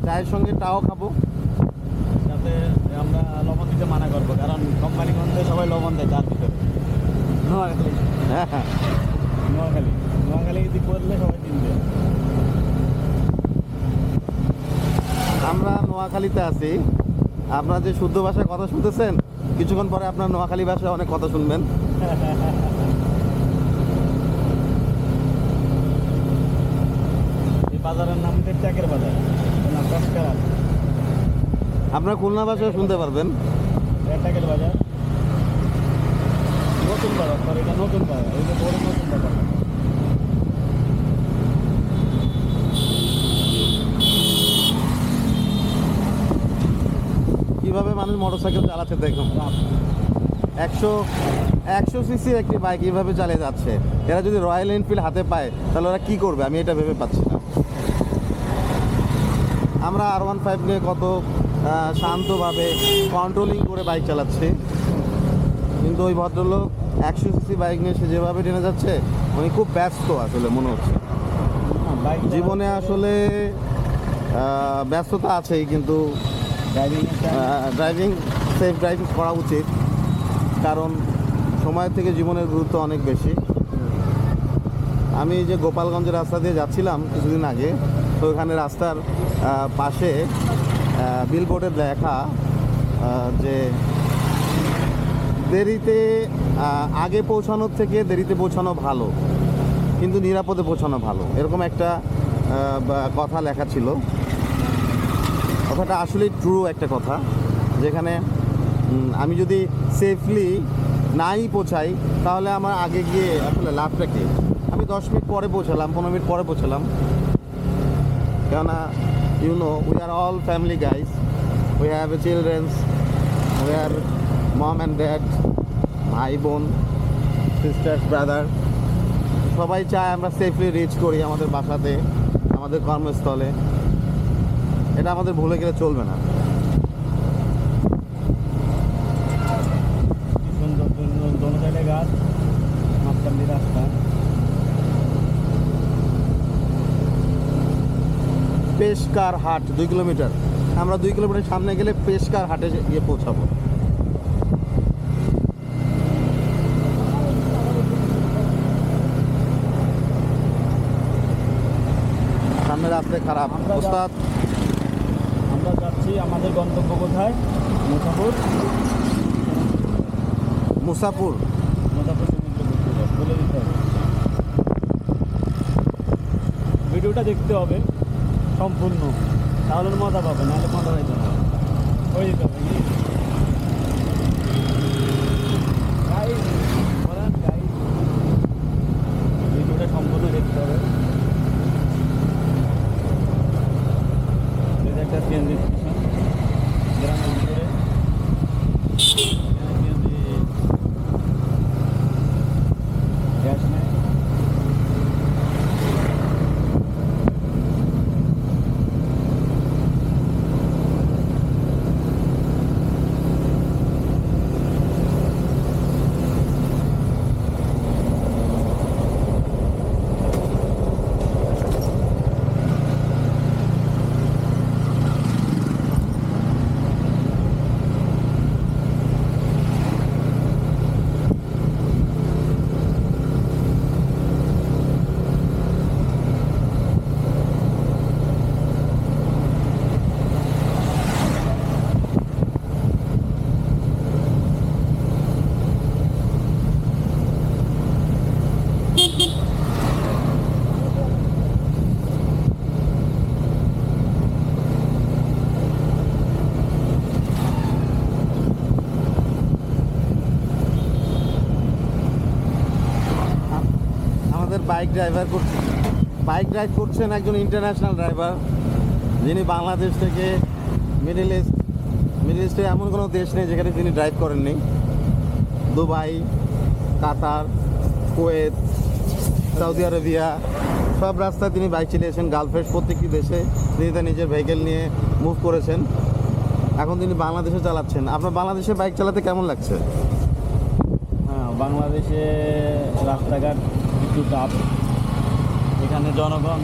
চায়ের সঙ্গে টাও খাবো, যাতে আমরা লবণ দিতে মানা করবো, কারণ কোম্পানিগঞ্জে সবাই লবণ দেয় তার ভিতরে। নোয়াখালী হ্যাঁ হ্যাঁ। নোয়াখালী যদি করলে সবাই কিনবে। আমরা নোয়াখালীতে আছি, আপনারা যে শুদ্ধ ভাষায় কথা শুনতেছেন, কিছুক্ষণ পরে আপনার নোয়াখালী ভাষায় অনেক কথা শুনবেন। এই বাজারের নাম হচ্ছে চাকের বাজার, না পেশকার। আপনারা খুলনা ভাষায় শুনতে পারবেন। চাকের বাজার নতুন বাজার, সরি এটা নতুন বাজার, এই যে বড় নতুন বাজার। কিভাবে মানুষ মোটরসাইকেল চালাচ্ছে দেখুন। 100 সিসির একটি বাইক এইভাবে চালিয়ে যাচ্ছে। এরা যদি রয়্যাল এনফিল্ড হাতে পায় তাহলে ওরা কী করবে, আমি এটা ভেবে পাচ্ছি না। আমরা R15 নিয়ে কত শান্তভাবে কন্ট্রোলিং করে বাইক চালাচ্ছি, কিন্তু ওই ভদ্রলোক 100 সিসি বাইক নিয়ে সে যেভাবে টেনে যাচ্ছে, উনি খুব ব্যস্ত আসলে মনে হচ্ছে। জীবনে আসলে ব্যস্ততা আছেই, কিন্তু ড্রাইভিং সেফ ড্রাইভিং করা উচিত, কারণ সময়ের থেকে জীবনের গুরুত্ব অনেক বেশি। আমি যে গোপালগঞ্জের রাস্তা দিয়ে যাচ্ছিলাম কিছুদিন আগে, তো ওখানে রাস্তার পাশে বিলবোর্ডে লেখা যে দেরিতে আগে পৌঁছানোর থেকে দেরিতে পৌঁছানো ভালো, কিন্তু নিরাপদে পৌঁছানো ভালো, এরকম একটা কথা লেখা ছিল। কথাটা আসলেই ট্রু একটা কথা, যেখানে আমি যদি সেফলি নাই পৌঁছাই তাহলে আমার আগে গিয়ে আসলে লাভটা কি? আমি 10 মিনিট পরে পৌঁছালাম, 15 মিনিট পরে পৌঁছালাম, কেননা we are all family guys, we have a childrens, we are mom and dad, ভাই বোন, সিস্টার্স, ব্রাদার, সবাই চায় আমরা সেফলি রিচ করি আমাদের বাসাতে, আমাদের কর্মস্থলে। এটা আমাদের ভুলে গেলে চলবে না। দোনো সাইডে গাছ, মাঝখান দিয়ে রাস্তা। পেশকার হাট 2 কিলোমিটার, আমরা 2 কিলোমিটার সামনে গেলে পেশকার হাটে গিয়ে পৌঁছাবো। সামনে রাস্তায় খারাপ ওস্তাদ। আমরা যাচ্ছি, আমাদের গন্তব্য কোথায়? মুসাফর মুসাফর সমুদ্র বলে দিতে হবে। ভিডিওটা দেখতে হবে সম্পূর্ণ, তাহলে মজা পাবে, নাহলে মজা পাইতে হবে, হয়ে যেতে হবে। ভিডিওটা সম্পূর্ণ দেখতে হবে। একটা সিএনজি স্টেশন গ্রামের ভিতরে, গ্যাস নেই। বাইক ড্রাইভ করছেন একজন ইন্টারন্যাশনাল ড্রাইভার, যিনি বাংলাদেশ থেকে মিডল ইস্টে এমন কোনো দেশ নেই যেখানে তিনি ড্রাইভ করেননি। দুবাই, কাতার, কুয়েত, সৌদি আরবিয়া, সব রাস্তায় তিনি বাইক চালিয়েছেন। গালফের প্রত্যেকটি দেশে তিনি তার নিজের ভেহিকেল নিয়ে মুভ করেছেন। এখন তিনি বাংলাদেশে চালাচ্ছেন। আপনার বাংলাদেশে বাইক চালাতে কেমন লাগছে? হ্যাঁ, বাংলাদেশে রাস্তাঘাট একটু টাফ, এখানে জনগণ